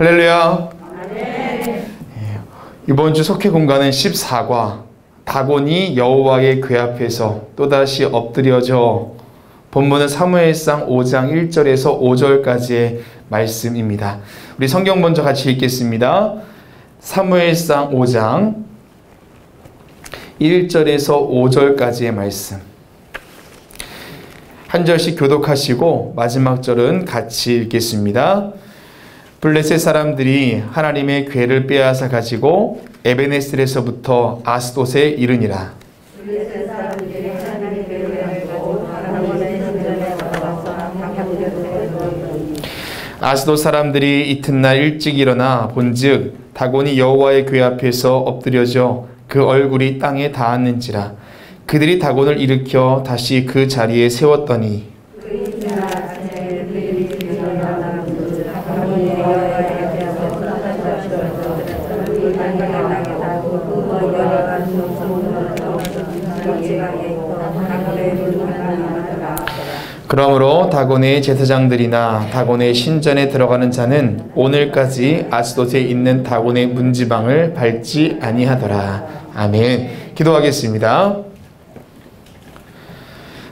할렐루야. 이번 주 속회 공간은 14과 다곤이 여호와의 궤 앞에서 또다시 엎드려져. 본문은 사무엘상 5장 1절에서 5절까지의 말씀입니다. 우리 성경 먼저 같이 읽겠습니다. 사무엘상 5장 1절에서 5절까지의 말씀. 한 절씩 교독하시고 마지막 절은 같이 읽겠습니다. 블레셋 사람들이 하나님의 궤를 빼앗아 가지고 에베네셀에서부터 아스돗에 이르니라. 아스돗 사람들이 이튿날 일찍 일어나 본즉 다곤이 여호와의 궤 앞에서 엎드려져 그 얼굴이 땅에 닿았는지라. 그들이 다곤을 일으켜 다시 그 자리에 세웠더니 그러므로 다곤의 제사장들이나 다곤의 신전에 들어가는 자는 오늘까지 아스돗에 있는 다곤의 문지방을 밟지 아니하더라. 아멘. 기도하겠습니다.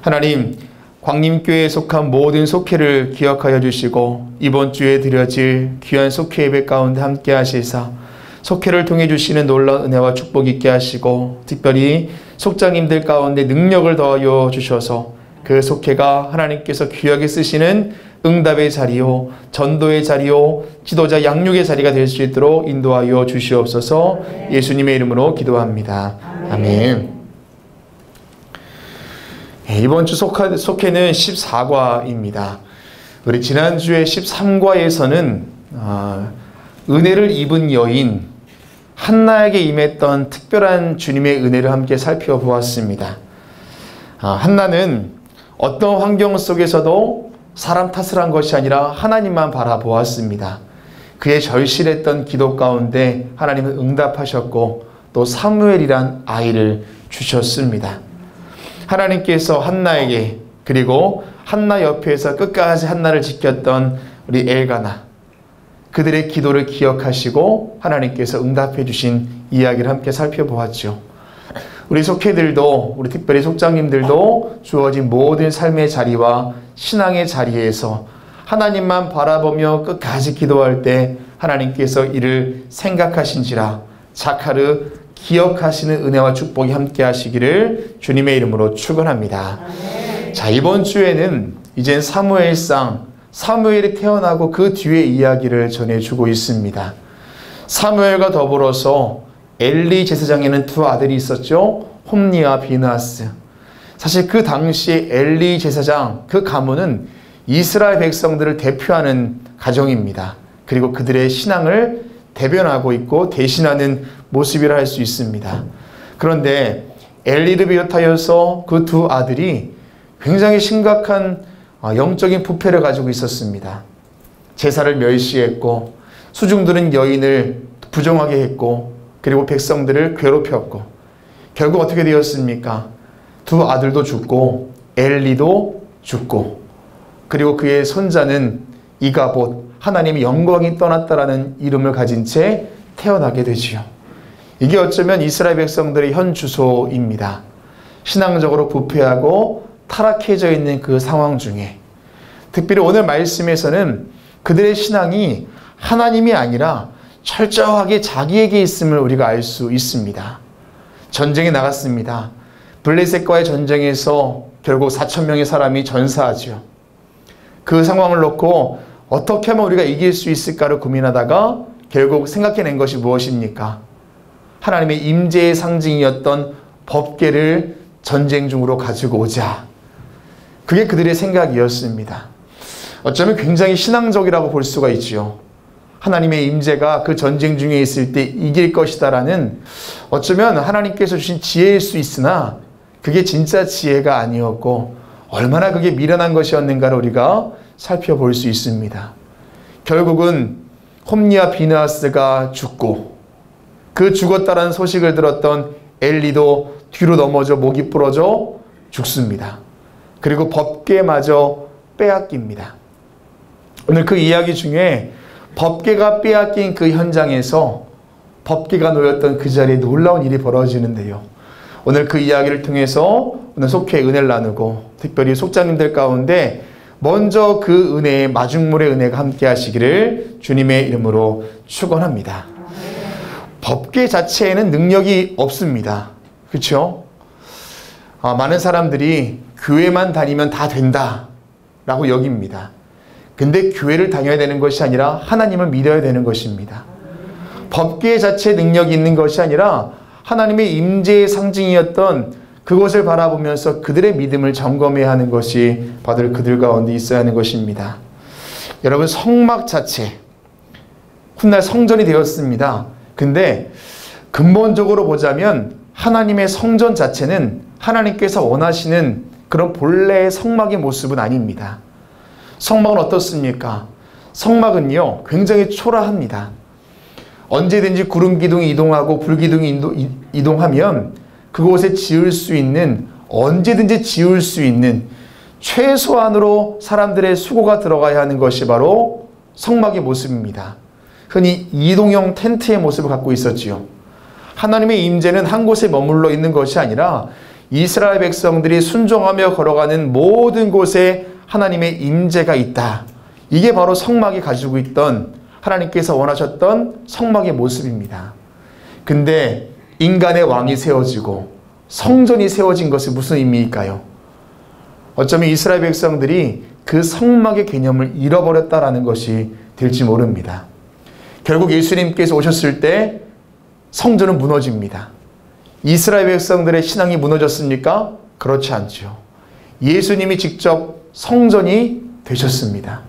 하나님, 광림교회에 속한 모든 속회를 기억하여 주시고 이번 주에 드려질 귀한 속회 예배 가운데 함께 하시사 속회를 통해 주시는 놀라운 은혜와 축복 있게 하시고 특별히 속장님들 가운데 능력을 더하여 주셔서 그 속회가 하나님께서 귀하게 쓰시는 응답의 자리요, 전도의 자리요, 지도자 양육의 자리가 될 수 있도록 인도하여 주시옵소서. 예수님의 이름으로 기도합니다. 아멘. 이번 주 속회는 14과입니다. 우리 지난주에 13과에서는 은혜를 입은 여인 한나에게 임했던 특별한 주님의 은혜를 함께 살펴보았습니다. 한나는 어떤 환경 속에서도 사람 탓을 한 것이 아니라 하나님만 바라보았습니다. 그의 절실했던 기도 가운데 하나님은 응답하셨고 또 사무엘이란 아이를 주셨습니다. 하나님께서 한나에게 그리고 한나 옆에서 끝까지 한나를 지켰던 우리 엘가나 그들의 기도를 기억하시고 하나님께서 응답해 주신 이야기를 함께 살펴보았죠. 우리 속회들도 우리 특별히 속장님들도 주어진 모든 삶의 자리와 신앙의 자리에서 하나님만 바라보며 끝까지 기도할 때 하나님께서 이를 생각하신지라 자카르 기억하시는 은혜와 축복이 함께 하시기를 주님의 이름으로 축원합니다. 자, 이번 주에는 이젠 사무엘상 사무엘이 태어나고 그 뒤의 이야기를 전해주고 있습니다. 사무엘과 더불어서 엘리 제사장에는 두 아들이 있었죠. 홈니와 비느하스. 사실 그 당시에 엘리 제사장 그 가문은 이스라엘 백성들을 대표하는 가정입니다. 그리고 그들의 신앙을 대변하고 있고 대신하는 모습이라 할 수 있습니다. 그런데 엘리를 비롯하여서 그 두 아들이 굉장히 심각한 영적인 부패를 가지고 있었습니다. 제사를 멸시했고 수중들은 여인을 부정하게 했고 그리고 백성들을 괴롭혔고 결국 어떻게 되었습니까? 두 아들도 죽고 엘리도 죽고 그리고 그의 손자는 이가봇 하나님의 영광이 떠났다라는 이름을 가진 채 태어나게 되지요. 이게 어쩌면 이스라엘 백성들의 현 주소입니다. 신앙적으로 부패하고 타락해져 있는 그 상황 중에 특별히 오늘 말씀에서는 그들의 신앙이 하나님이 아니라 철저하게 자기에게 있음을 우리가 알 수 있습니다. 전쟁에 나갔습니다. 블레셋과의 전쟁에서 결국 4,000명의 사람이 전사하죠. 그 상황을 놓고 어떻게 하면 우리가 이길 수 있을까를 고민하다가 결국 생각해낸 것이 무엇입니까? 하나님의 임재의 상징이었던 법궤를 전쟁 중으로 가지고 오자. 그게 그들의 생각이었습니다. 어쩌면 굉장히 신앙적이라고 볼 수가 있지요. 하나님의 임재가 그 전쟁 중에 있을 때 이길 것이다라는 어쩌면 하나님께서 주신 지혜일 수 있으나 그게 진짜 지혜가 아니었고 얼마나 그게 미련한 것이었는가를 우리가 살펴볼 수 있습니다. 결국은 홈니와 비느하스가 죽고 그 죽었다라는 소식을 들었던 엘리도 뒤로 넘어져 목이 부러져 죽습니다. 그리고 법궤마저 빼앗깁니다. 오늘 그 이야기 중에 법궤가 빼앗긴 그 현장에서 법궤가 놓였던 그 자리에 놀라운 일이 벌어지는데요. 오늘 그 이야기를 통해서 오늘 속회의 은혜를 나누고 특별히 속장님들 가운데 먼저 그 은혜의 마중물의 은혜가 함께 하시기를 주님의 이름으로 축원합니다. 법궤 자체에는 능력이 없습니다. 그렇죠? 많은 사람들이 교회만 다니면 다 된다라고 여깁니다. 근데 교회를 다녀야 되는 것이 아니라 하나님을 믿어야 되는 것입니다. 법궤 자체에 능력이 있는 것이 아니라 하나님의 임재의 상징이었던 그것을 바라보면서 그들의 믿음을 점검해야 하는 것이 바로 그들 가운데 있어야 하는 것입니다. 여러분, 성막 자체 훗날 성전이 되었습니다. 근데 근본적으로 보자면 하나님의 성전 자체는 하나님께서 원하시는 그런 본래의 성막의 모습은 아닙니다. 성막은 어떻습니까? 성막은요, 굉장히 초라합니다. 언제든지 구름 기둥이 이동하고 불 기둥이 이동하면 그곳에 지을 수 있는, 언제든지 지을 수 있는 최소한으로 사람들의 수고가 들어가야 하는 것이 바로 성막의 모습입니다. 흔히 이동형 텐트의 모습을 갖고 있었지요. 하나님의 임재는 한 곳에 머물러 있는 것이 아니라 이스라엘 백성들이 순종하며 걸어가는 모든 곳에 하나님의 임재가 있다. 이게 바로 성막이 가지고 있던, 하나님께서 원하셨던 성막의 모습입니다. 근데 인간의 왕이 세워지고 성전이 세워진 것은 무슨 의미일까요? 어쩌면 이스라엘 백성들이 그 성막의 개념을 잃어버렸다라는 것이 될지 모릅니다. 결국 예수님께서 오셨을 때 성전은 무너집니다. 이스라엘 백성들의 신앙이 무너졌습니까? 그렇지 않죠. 예수님이 직접 성전이 되셨습니다.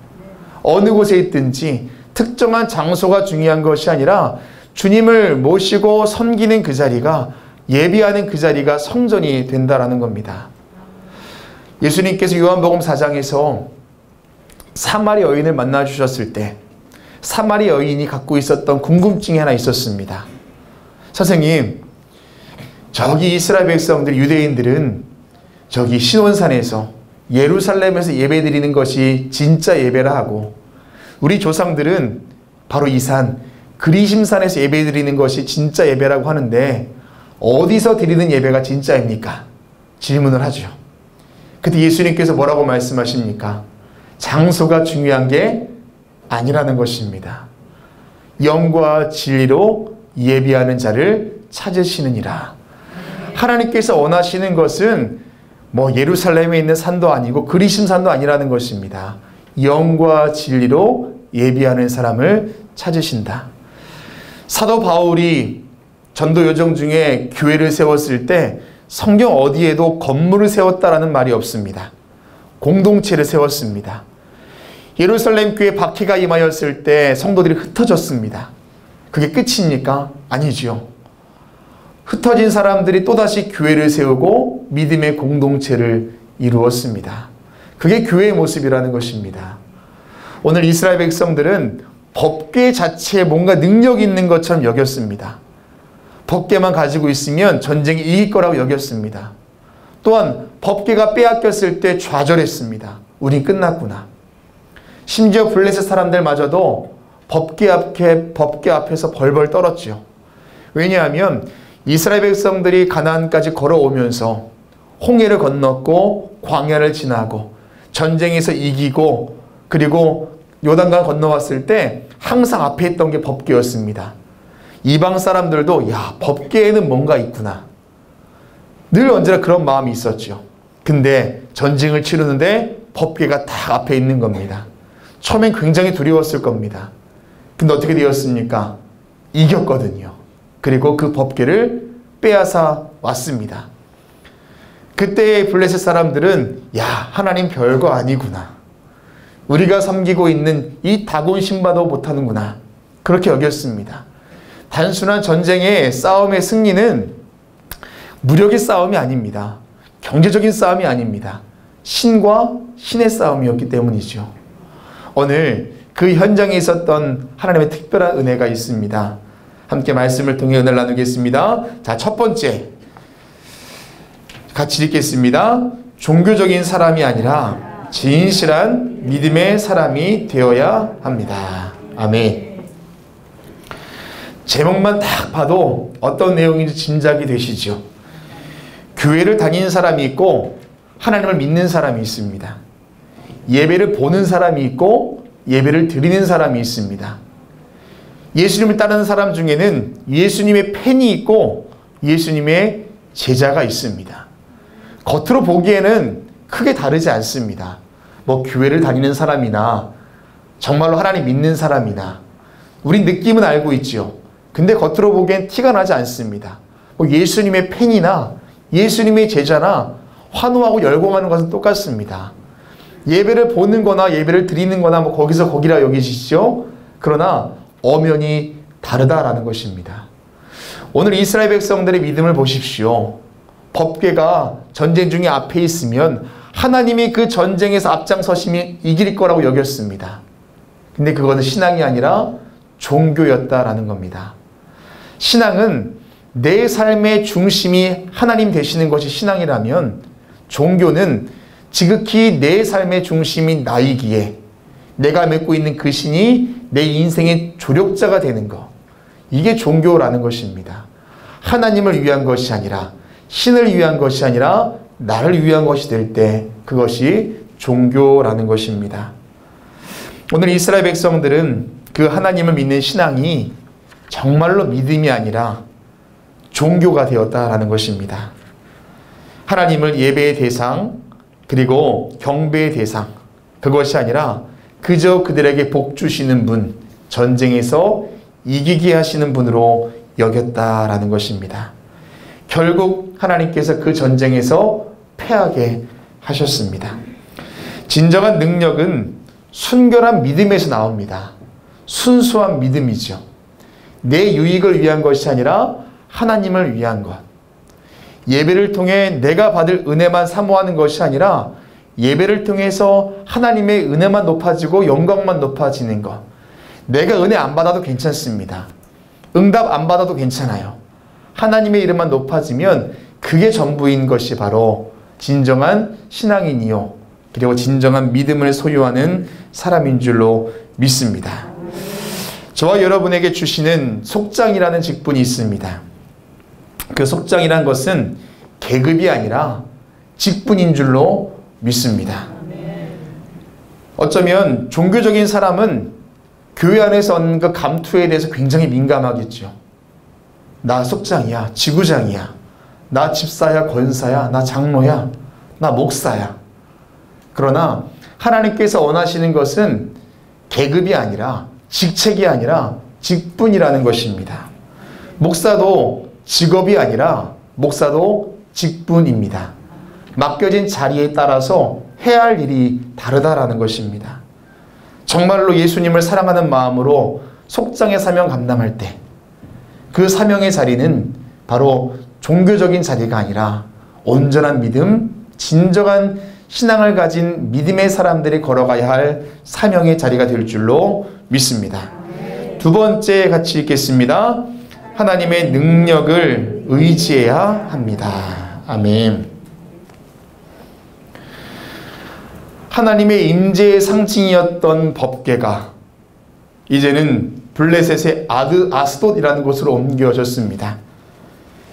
어느 곳에 있든지 특정한 장소가 중요한 것이 아니라 주님을 모시고 섬기는 그 자리가, 예비하는 그 자리가 성전이 된다라는 겁니다. 예수님께서 요한복음 4장에서 사마리 여인을 만나 주셨을 때 사마리 여인이 갖고 있었던 궁금증이 하나 있었습니다. 선생님, 저기 이스라엘 백성들, 유대인들은 저기 시온산에서, 예루살렘에서 예배드리는 것이 진짜 예배라 하고, 우리 조상들은 바로 이 산, 그리심산에서 예배드리는 것이 진짜 예배라고 하는데 어디서 드리는 예배가 진짜입니까? 질문을 하죠. 그때 예수님께서 뭐라고 말씀하십니까? 장소가 중요한 게 아니라는 것입니다. 영과 진리로 예비하는 자를 찾으시느니라. 하나님께서 원하시는 것은 예루살렘에 있는 산도 아니고 그리심산도 아니라는 것입니다. 영과 진리로 예비하는 사람을 찾으신다. 사도 바울이 전도 여정 중에 교회를 세웠을 때 성경 어디에도 건물을 세웠다라는 말이 없습니다. 공동체를 세웠습니다. 예루살렘 교회 박해가 임하였을 때 성도들이 흩어졌습니다. 그게 끝입니까? 아니지요. 흩어진 사람들이 또다시 교회를 세우고 믿음의 공동체를 이루었습니다. 그게 교회의 모습이라는 것입니다. 오늘 이스라엘 백성들은 법궤 자체에 뭔가 능력이 있는 것처럼 여겼습니다. 법궤만 가지고 있으면 전쟁이 이길 거라고 여겼습니다. 또한 법궤가 빼앗겼을 때 좌절했습니다. 우린 끝났구나. 심지어 블레셋 사람들마저도 법궤 앞에서 벌벌 떨었죠. 왜냐하면 이스라엘 백성들이 가나안까지 걸어오면서 홍해를 건넜고 광야를 지나고 전쟁에서 이기고 그리고 요단강 건너왔을 때 항상 앞에 있던 게 법궤였습니다. 이방 사람들도 법궤에는 뭔가 있구나. 늘 언제나 그런 마음이 있었죠. 근데 전쟁을 치르는데 법궤가 딱 앞에 있는 겁니다. 처음엔 굉장히 두려웠을 겁니다. 근데 어떻게 되었습니까? 이겼거든요. 그리고 그 법궤를 빼앗아 왔습니다. 그때의 블레셋 사람들은 하나님 별거 아니구나. 우리가 섬기고 있는 이 다곤 신바도 못하는구나. 그렇게 여겼습니다. 단순한 전쟁의 싸움의 승리는 무력의 싸움이 아닙니다. 경제적인 싸움이 아닙니다. 신과 신의 싸움이었기 때문이죠. 오늘 그 현장에 있었던 하나님의 특별한 은혜가 있습니다. 함께 말씀을 통해 은혜를 나누겠습니다. 자, 첫 번째 같이 읽겠습니다. 종교적인 사람이 아니라 진실한 믿음의 사람이 되어야 합니다. 아멘. 제목만 딱 봐도 어떤 내용인지 짐작이 되시죠? 교회를 다니는 사람이 있고 하나님을 믿는 사람이 있습니다. 예배를 보는 사람이 있고 예배를 드리는 사람이 있습니다. 예수님을 따르는 사람 중에는 예수님의 팬이 있고 예수님의 제자가 있습니다. 겉으로 보기에는 크게 다르지 않습니다. 뭐 교회를 다니는 사람이나 정말로 하나님 믿는 사람이나 우린 느낌은 알고 있죠. 근데 겉으로 보기엔 티가 나지 않습니다. 뭐 예수님의 팬이나 예수님의 제자나 환호하고 열광하는 것은 똑같습니다. 예배를 보는 거나 예배를 드리는 거나 뭐 거기서 거기라 여기시죠. 그러나 엄연히 다르다라는 것입니다. 오늘 이스라엘 백성들의 믿음을 보십시오. 법궤가 전쟁 중에 앞에 있으면 하나님이 그 전쟁에서 앞장서심이 이길 거라고 여겼습니다. 근데 그것은 신앙이 아니라 종교였다라는 겁니다. 신앙은 내 삶의 중심이 하나님 되시는 것이 신앙이라면 종교는 지극히 내 삶의 중심인 나이기에 내가 맺고 있는 그 신이 내 인생의 조력자가 되는 것, 이게 종교라는 것입니다. 하나님을 위한 것이 아니라 신을 위한 것이 아니라 나를 위한 것이 될 때 그것이 종교라는 것입니다. 오늘 이스라엘 백성들은 그 하나님을 믿는 신앙이 정말로 믿음이 아니라 종교가 되었다라는 것입니다. 하나님을 예배의 대상 그리고 경배의 대상, 그것이 아니라 그저 그들에게 복 주시는 분, 전쟁에서 이기게 하시는 분으로 여겼다라는 것입니다. 결국 하나님께서 그 전쟁에서 패하게 하셨습니다. 진정한 능력은 순결한 믿음에서 나옵니다. 순수한 믿음이죠. 내 유익을 위한 것이 아니라 하나님을 위한 것. 예배를 통해 내가 받을 은혜만 사모하는 것이 아니라 예배를 통해서 하나님의 은혜만 높아지고 영광만 높아지는 것. 내가 은혜 안 받아도 괜찮습니다. 응답 안 받아도 괜찮아요. 하나님의 이름만 높아지면 그게 전부인 것이 바로 진정한 신앙인이요, 그리고 진정한 믿음을 소유하는 사람인 줄로 믿습니다. 저와 여러분에게 주시는 속장이라는 직분이 있습니다. 그 속장이란 것은 계급이 아니라 직분인 줄로 믿습니다. 어쩌면 종교적인 사람은 교회 안에서 얻는 그 감투에 대해서 굉장히 민감하겠죠. 나 속장이야, 지구장이야, 나 집사야, 권사야, 나 장로야, 나 목사야. 그러나 하나님께서 원하시는 것은 계급이 아니라 직책이 아니라 직분이라는 것입니다. 목사도 직업이 아니라 목사도 직분입니다. 맡겨진 자리에 따라서 해야 할 일이 다르다라는 것입니다. 정말로 예수님을 사랑하는 마음으로 속장의 사명 감당할 때 그 사명의 자리는 바로 종교적인 자리가 아니라 온전한 믿음, 진정한 신앙을 가진 믿음의 사람들이 걸어가야 할 사명의 자리가 될 줄로 믿습니다. 두 번째 같이 읽겠습니다. 하나님의 능력을 의지해야 합니다. 아멘. 하나님의 임재의 상징이었던 법궤가 이제는 블레셋의 아스돗이라는 곳으로 옮겨졌습니다.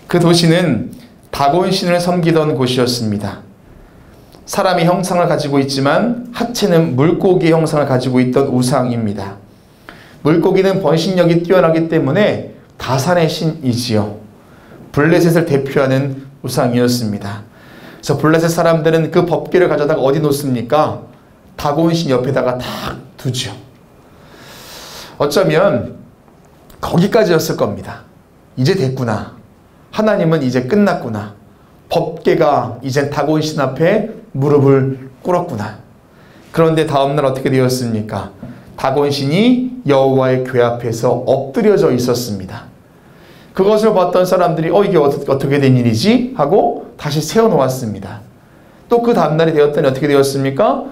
그 도시는 다곤 신을 섬기던 곳이었습니다. 사람의 형상을 가지고 있지만 하체는 물고기의 형상을 가지고 있던 우상입니다. 물고기는 번식력이 뛰어나기 때문에 다산의 신이지요. 블레셋을 대표하는 우상이었습니다. 그래서 블레셋 사람들은 그 법궤를 가져다가 어디 놓습니까? 다곤 신 옆에다가 탁 두죠. 어쩌면 거기까지였을 겁니다. 이제 됐구나. 하나님은 이제 끝났구나. 법궤가 이제 다곤 신 앞에 무릎을 꿇었구나. 그런데 다음날 어떻게 되었습니까? 다곤 신이 여호와의 궤 앞에서 엎드려져 있었습니다. 그것을 봤던 사람들이 이게 어떻게 된 일이지? 하고 다시 세워놓았습니다. 또 그 다음날이 되었더니 어떻게 되었습니까?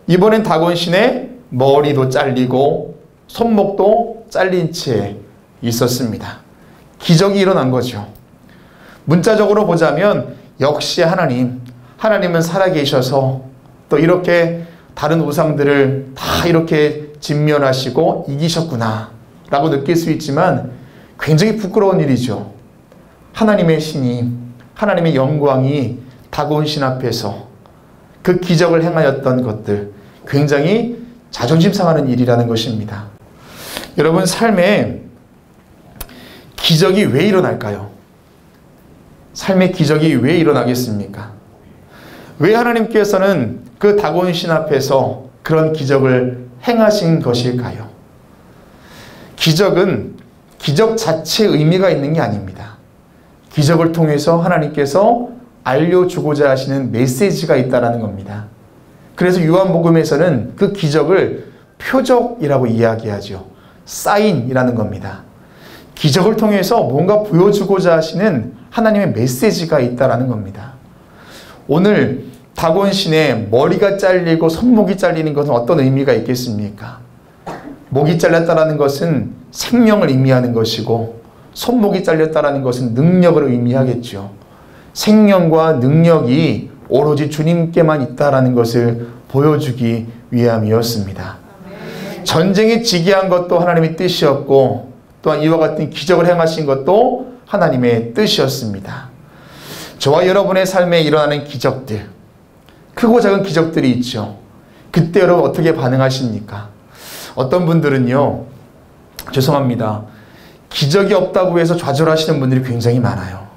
이번엔 다곤 신의 머리도 잘리고 손목도 잘린 채 있었습니다. 기적이 일어난 거죠. 문자적으로 보자면 역시 하나님은 살아계셔서 또 이렇게 다른 우상들을 다 이렇게 진멸하시고 이기셨구나 라고 느낄 수 있지만 굉장히 부끄러운 일이죠. 하나님의 신이, 하나님의 영광이 다가온 신 앞에서 그 기적을 행하였던 것들, 굉장히 자존심 상하는 일이라는 것입니다. 여러분, 삶에 기적이 왜 일어날까요? 삶의 기적이 왜 일어나겠습니까? 왜 하나님께서는 그 다가온 신 앞에서 그런 기적을 행하신 것일까요? 기적은 기적 자체의 의미가 있는 게 아닙니다. 기적을 통해서 하나님께서 알려주고자 하시는 메시지가 있다는 겁니다. 그래서 요한복음에서는 그 기적을 표적이라고 이야기하죠. 사인이라는 겁니다. 기적을 통해서 뭔가 보여주고자 하시는 하나님의 메시지가 있다는 겁니다. 오늘 다곤 신의 머리가 잘리고 손목이 잘리는 것은 어떤 의미가 있겠습니까? 목이 잘렸다는 것은 생명을 의미하는 것이고 손목이 잘렸다는 것은 능력을 의미하겠죠. 생명과 능력이 오로지 주님께만 있다는 것을 보여주기 위함이었습니다. 전쟁에 지게 한 것도 하나님의 뜻이었고 또한 이와 같은 기적을 행하신 것도 하나님의 뜻이었습니다. 저와 여러분의 삶에 일어나는 기적들, 크고 작은 기적들이 있죠. 그때 여러분 어떻게 반응하십니까? 어떤 분들은요, 죄송합니다, 기적이 없다고 해서 좌절하시는 분들이 굉장히 많아요.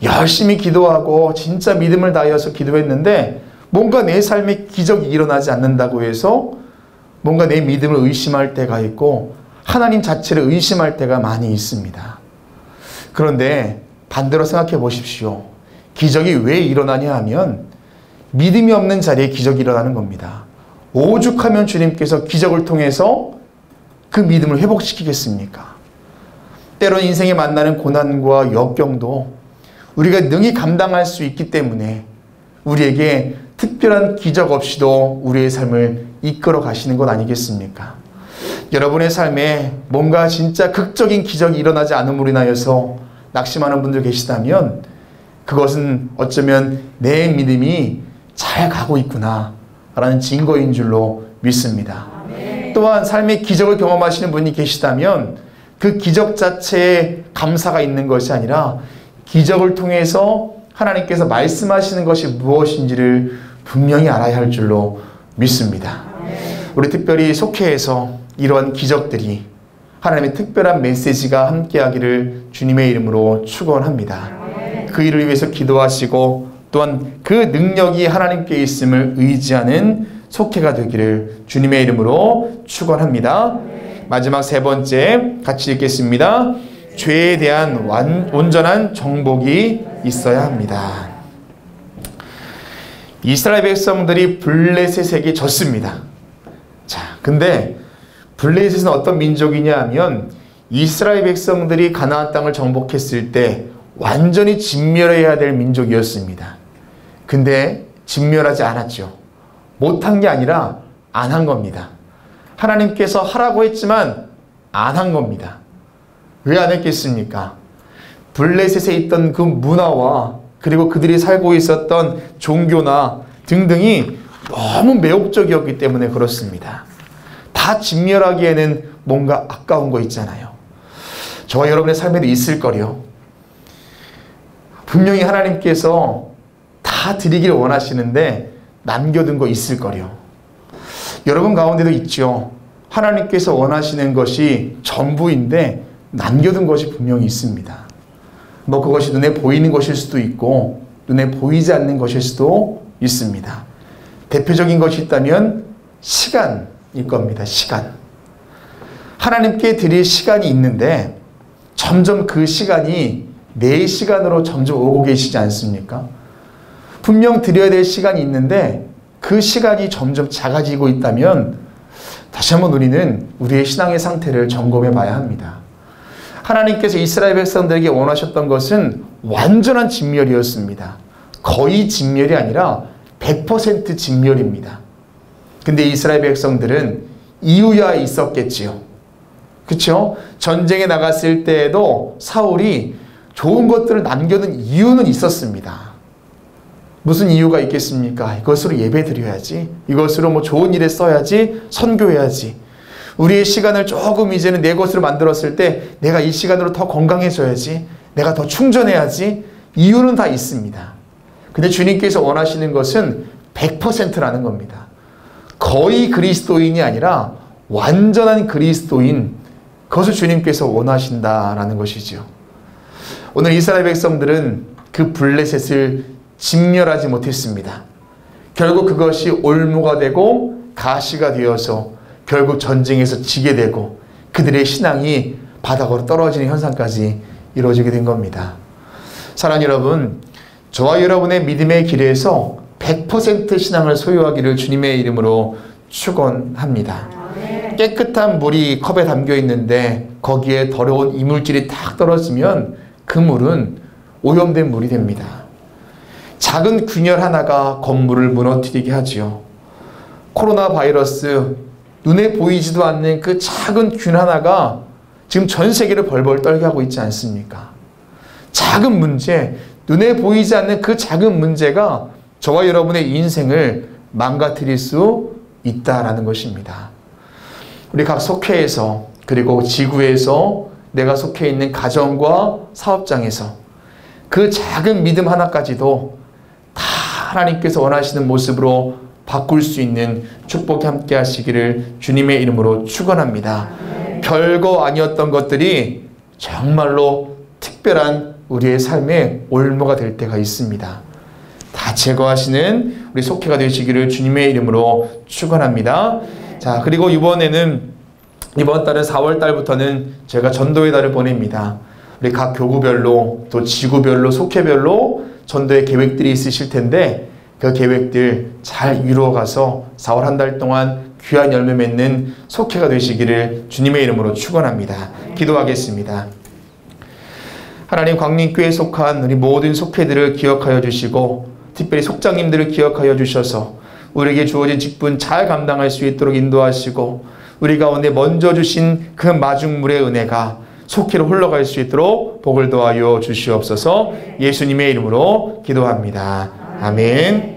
열심히 기도하고 진짜 믿음을 다하여서 기도했는데 뭔가 내 삶에 기적이 일어나지 않는다고 해서 뭔가 내 믿음을 의심할 때가 있고 하나님 자체를 의심할 때가 많이 있습니다. 그런데 반대로 생각해 보십시오. 기적이 왜 일어나냐 하면 믿음이 없는 자리에 기적이 일어나는 겁니다. 오죽하면 주님께서 기적을 통해서 그 믿음을 회복시키겠습니까? 때로는 인생에 만나는 고난과 역경도 우리가 능히 감당할 수 있기 때문에 우리에게 특별한 기적 없이도 우리의 삶을 이끌어 가시는 것 아니겠습니까? 여러분의 삶에 뭔가 진짜 극적인 기적이 일어나지 않음으로 인하여서 낙심하는 분들 계시다면 그것은 어쩌면 내 믿음이 잘 가고 있구나 라는 증거인 줄로 믿습니다. 또한 삶의 기적을 경험하시는 분이 계시다면 그 기적 자체에 감사가 있는 것이 아니라 기적을 통해서 하나님께서 말씀하시는 것이 무엇인지를 분명히 알아야 할 줄로 믿습니다. 우리 특별히 속회에서 이러한 기적들이 하나님의 특별한 메시지가 함께하기를 주님의 이름으로 축원합니다. 그 일을 위해서 기도하시고 또한 그 능력이 하나님께 있음을 의지하는 속회가 되기를 주님의 이름으로 축원합니다. 마지막 세 번째 같이 읽겠습니다. 죄에 대한 온전한 정복이 있어야 합니다. 이스라엘 백성들이 블레셋에게 졌습니다. 자, 근데 블레셋은 어떤 민족이냐 하면 이스라엘 백성들이 가나안 땅을 정복했을 때 완전히 진멸해야 될 민족이었습니다. 근데 진멸하지 않았죠. 못한 게 아니라 안 한 겁니다. 하나님께서 하라고 했지만 안 한 겁니다. 왜 안 했겠습니까? 블레셋에 있던 그 문화와 그리고 그들이 살고 있었던 종교나 등등이 너무 매혹적이었기 때문에 그렇습니다. 다 진멸하기에는 뭔가 아까운 거 있잖아요. 저와 여러분의 삶에도 있을 거요. 분명히 하나님께서 다 드리기를 원하시는데 남겨둔 거 있을 거요. 여러분 가운데도 있죠. 하나님께서 원하시는 것이 전부인데 남겨둔 것이 분명히 있습니다. 뭐 그것이 눈에 보이는 것일 수도 있고 눈에 보이지 않는 것일 수도 있습니다. 대표적인 것이 있다면 시간일 겁니다. 시간. 하나님께 드릴 시간이 있는데 점점 그 시간이 내 시간으로 점점 오고 계시지 않습니까? 분명 드려야 될 시간이 있는데 그 시간이 점점 작아지고 있다면 다시 한번 우리는 우리의 신앙의 상태를 점검해 봐야 합니다. 하나님께서 이스라엘 백성들에게 원하셨던 것은 완전한 진멸이었습니다. 거의 진멸이 아니라 100% 진멸입니다. 근데 이스라엘 백성들은 이유야 있었겠지요. 그렇죠? 전쟁에 나갔을 때에도 사울이 좋은 것들을 남겨둔 이유는 있었습니다. 무슨 이유가 있겠습니까? 이것으로 예배 드려야지. 이것으로 뭐 좋은 일에 써야지. 선교해야지. 우리의 시간을 조금 이제는 내 것으로 만들었을 때 내가 이 시간으로 더 건강해져야지, 내가 더 충전해야지, 이유는 다 있습니다. 근데 주님께서 원하시는 것은 100%라는 겁니다. 거의 그리스도인이 아니라 완전한 그리스도인, 그것을 주님께서 원하신다라는 것이죠. 오늘 이스라엘 백성들은 그 블레셋을 진멸하지 못했습니다. 결국 그것이 올무가 되고 가시가 되어서 결국 전쟁에서 지게 되고 그들의 신앙이 바닥으로 떨어지는 현상까지 이루어지게 된 겁니다. 사랑하는 여러분, 저와 여러분의 믿음의 길에서 100% 신앙을 소유하기를 주님의 이름으로 축원합니다. 깨끗한 물이 컵에 담겨 있는데 거기에 더러운 이물질이 탁 떨어지면 그 물은 오염된 물이 됩니다. 작은 균열 하나가 건물을 무너뜨리게 하지요. 코로나 바이러스, 눈에 보이지도 않는 그 작은 균 하나가 지금 전 세계를 벌벌 떨게 하고 있지 않습니까? 작은 문제, 눈에 보이지 않는 그 작은 문제가 저와 여러분의 인생을 망가뜨릴 수 있다라는 것입니다. 우리 각 속회에서, 그리고 지구에서, 내가 속해 있는 가정과 사업장에서 그 작은 믿음 하나까지도 다 하나님께서 원하시는 모습으로 바꿀 수 있는 축복이 함께 하시기를 주님의 이름으로 축원합니다. 별거 아니었던 것들이 정말로 특별한 우리의 삶의 올무가 될 때가 있습니다. 다 제거하시는 우리 속회가 되시기를 주님의 이름으로 축원합니다. 자, 그리고 이번 달은 4월 달부터는 제가 전도의 달을 보냅니다. 우리 각 교구별로 또 지구별로 속회별로 전도의 계획들이 있으실 텐데 그 계획들 잘 이루어가서 4월 한 달 동안 귀한 열매 맺는 속회가 되시기를 주님의 이름으로 축원합니다. 기도하겠습니다. 하나님, 광림교회에 속한 우리 모든 속회들을 기억하여 주시고 특별히 속장님들을 기억하여 주셔서 우리에게 주어진 직분 잘 감당할 수 있도록 인도하시고 우리 가운데 먼저 주신 그 마중물의 은혜가 속회로 흘러갈 수 있도록 복을 더하여 주시옵소서. 예수님의 이름으로 기도합니다. 아멘.